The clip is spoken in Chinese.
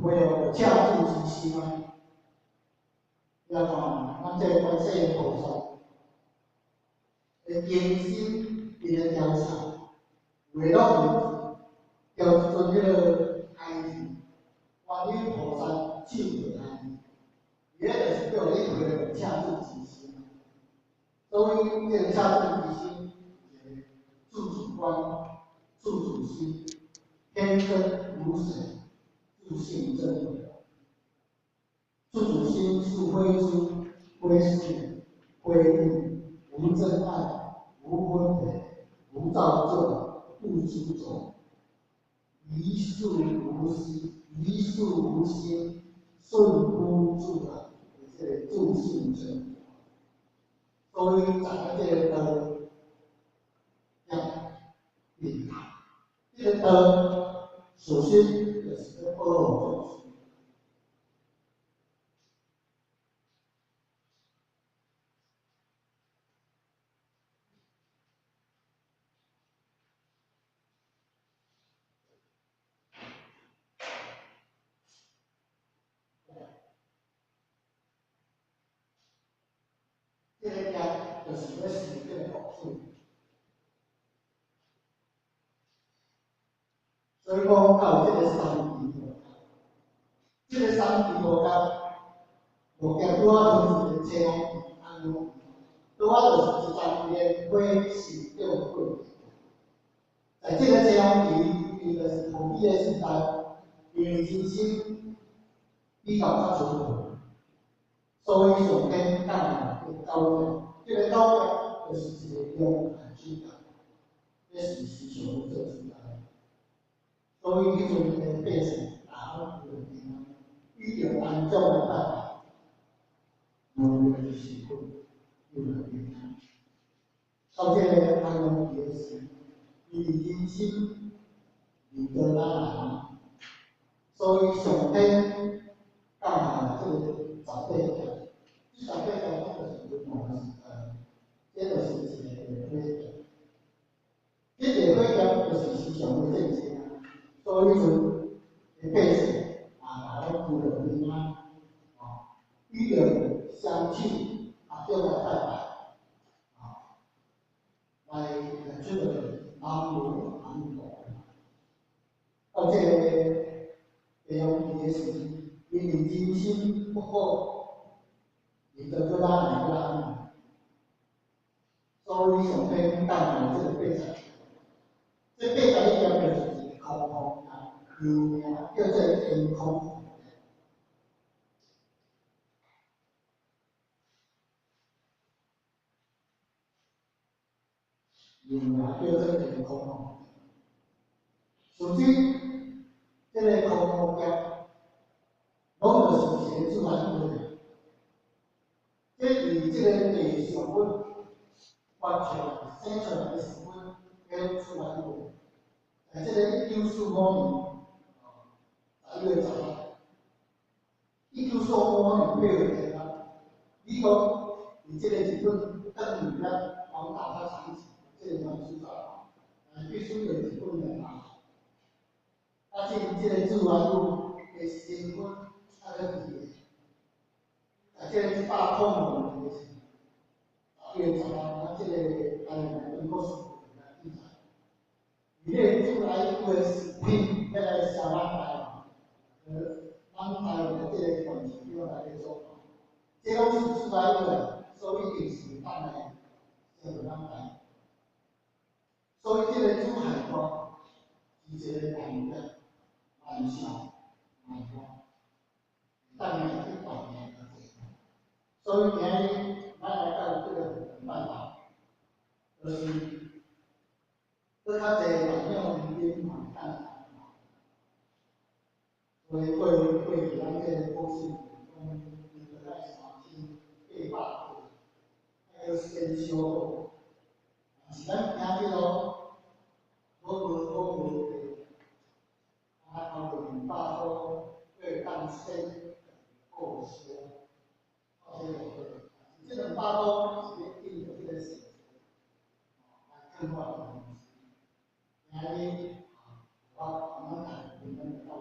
会有恰住之心啊。要看咱这观世音菩萨的用心，伊的调查，为了调准迄个爱字，观音菩萨手的爱字，伊个就是叫你会有恰住之心。所以这个恰住之心，自主观、自主心，天真如水，自性真伪。自主心是非知、非是、非欲，无真爱，无分别，无造作，不执着，一事无心，一事无心，顺乎自然，这个自性真。所以咱这个要明白，这个首先就是个阿罗汉。这个讲就是要实践好处，所以讲到这个三地佛，这个三地佛讲，佛讲拄啊像一个车龙安尼，拄啊就是一张面会是叫过，在这个车龙伊就是统一的时代，因为真心比较较淳朴，所以上天降下个高调，这个高调就是一个用很质感，这是需求做出来的。所以迄阵的百姓大家有平安，遇到安怎的办法，无论是辛苦，有了平安。到这个安乐的时，伊人心遇到咱人，所以上天降下这个十八条，这十八条就是不同的时代，这就是一个规条。这个规条就是思想的正经啊，所以说。百姓啊，来顾着平安，啊，遇到相亲啊，就来拜拜，啊，来这个南无阿弥陀佛。到这个这样的时期，因为人心不好，你得个咱来个安，所以上天降下这个八十，这八十一条就是一个空空啊，有名叫做天空。有名叫做天空哦。首先，这个空空界，拢就是一个自然规律。这以这个地上本发出来、生出来的成本，叫自然规律。在这个1945年11月10日，1945年8月1日，美国以这个日本等于了广大它长期这个原子弹，必须有日本人拿。啊，这个自然路的成本啊，个低个，啊，这100公分的11月10日，啊，这个中国是第三，伊个自然路的食品要来销咱台湾，咱台湾的这个关系要来个做，这拢是自然路的，所以一定是咱来销咱台湾，所以这个珠海关是一个难的。慢小、慢光，但也是短年的这个。所以今日咱来到这个办法，就是搁较济万两民兵嘛，所以过去咱这个过去，在3000、800个，还有先修，是咱听这咯，我还考虑200多对当先后修，这200多是定的这个时，来更换的东西。今日我们看你们的